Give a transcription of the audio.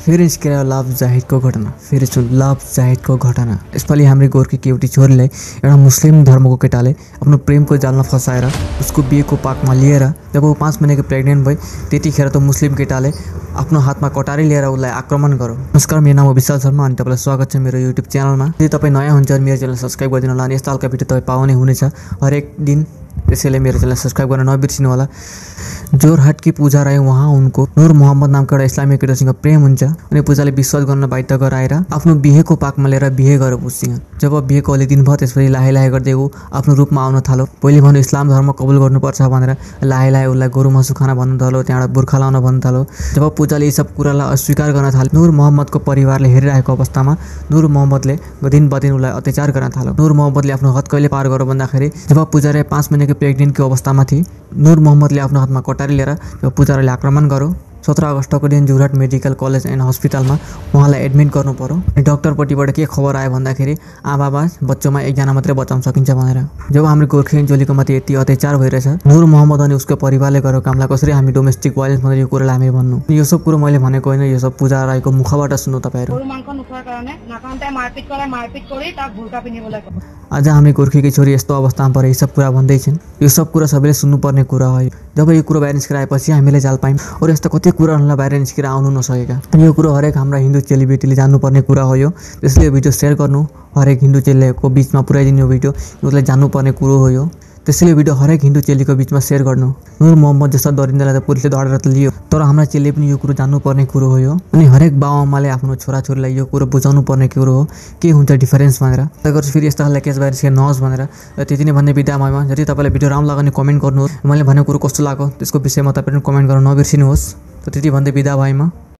फेरि निस्केर लभ जाहिदको घटना। फेरि सुन लभ जाहिदको घटना। यसपालि हाम्रो गोर्खेकी एउटी छोरीलाई एउटा मुस्लिम धर्मको केटाले आफ्नो प्रेमको जालमा फसाएर उसको बिहेको पाकमा लिएर जब ऊ 5 महिनाको प्रेग्नेन्ट भई त्यतिखेर त मुस्लिम केटाले आफ्नो हातमा कटारी लिएर उसलाई आक्रमण गर्यो। नमस्कार, मेरो नाम हो विशाल शर्मा अनि तपाईँलाई स्वागत छ मेरो युट्युब च्यानलमा। यदि तपाईँ नयाँ हुन्छ भने मेरो च्यानल सब्स्क्राइब गरिदिनु होला अनि यस्ता खालका भिडियो तपाईँ पाउने हुनेछ हरेक दिन। त्यसैले मेरो च्यानल सब्स्क्राइब गर्न नबिर्सिनु होला। जोरहाट की पूजा राई वहाँ उनको नूर मोहम्मद नामको एउटा इस्लामिक केटासँग प्रेम हुन्छ अनि पूजाले विश्वास गर्न बाध्य गराएर आफ्नो बिहेको पाकमा लिएर बिहे गरेर पुग्छिन्। जब बिहेको अलि दिन भयो त्यसपछि लाहे लाहे गर्दै ऊ आफ्नो रूपमा आउन थाल्यो। पहिले भन्नु इस्लाम धर्म कबुल गर्नुपर्छ भनेर लाहे लाहे उसलाई गोरु मासु खान भन्नु थाल्यो, त्यहाँबाट बुर्खा लाउन भन्नु थाल्यो। जब पूजाले यी सब कुरालाई अस्वीकार गर्न थाल्यो, नूर मोहम्मदको परिवारले हेरिरहेको अवस्थामा नूर मोहम्मदले दिन बदिन उसलाई अत्याचार गर्न थाल्यो। नूर मोहम्मदले आफ्नो हद कहिले पार गर्यो भन्दाखेरि जब पूजाले 5 महिनाको प्रेग्नेन्टको अवस्थामा थिए, नूर मोहम्मदले आफ्नो हातमा कटारी लिएर जब पूजाले आक्रमण गर्यो। 17 अगस्तको दिन जोरहाट मेडिकल कलेज एन्ड हस्पिटलमा उहाँलाई एडमिट गर्नु पर्यो। अनि डाक्टरपट्टिबाट के खबर आयो भन्दाखेरि आमा बच्चोमा एकजना मात्रै बचाउन सकिन्छ भनेर। जब हाम्रो गोर्खे जोलीको माथि यति अत्याचार भइरहेछ, नूर मोहम्मद अनि उसको परिवारले गरेको कामलाई कसरी हामी डोमेस्टिक भाइलेन्स भनेर यो कुरालाई हामी भन्नु। यो सब कुरो मैले भनेको होइन, यो सब पूजा राईको मुखबाट सुन्नु तपाईहरु। आज हामी गोर्खेकी छोरी यस्तो अवस्थामा परे यी सब कुरा भन्दै छिन्। यो सब कुरा सबैले सुन्नुपर्ने कुरा हो। जब यो कुरो बाहिर निस्केर आएपछि हामीले जाल पायौँ और यस्तो कति कुराहरूलाई बाहिर निस्केर आउनु नसकेका। यो कुरो हरेक हाम्रा हिन्दू चेलीबेटीले जान्नुपर्ने कुरा हो यो। त्यसले यो भिडियो सेयर गर्नु, हरेक हिन्दू चेलीको बिचमा पुर्याइदिनु। यो भिडियो उसलाई जान्नुपर्ने कुरो हो यो। त्यसैले यो भिडियो हरेक हिन्दू चेलीको बिचमा सेयर गर्नु। नूर मोहम्मद जस्ता दरिन्द्रलाई त पुलिसले धरेर त लियो, तर हाम्रा चेलीले पनि यो कुरो जान्नुपर्ने कुरो हो यो। अनि हरेक बाबुआमाले आफ्नो छोराछोरीलाई यो कुरो बुझाउनु पर्ने कुरो हो के हुन्छ डिफरेन्स भनेर। त्यसपछि फेरि यस्ता खालका केस बाहिर निस्केर नहोस् भनेर त्यति नै भन्ने बिदा भएमा। यदि तपाईँलाई भिडियो राम्रो लाग्यो भने कमेन्ट गर्नुहोस्। मैले भनेको कुरो कस्तो लाग्यो त्यसको विषयमा तपाईँले कमेन्ट गर्न नबिर्सिनुहोस्। त त्यति भन्दै बिदा भएमा।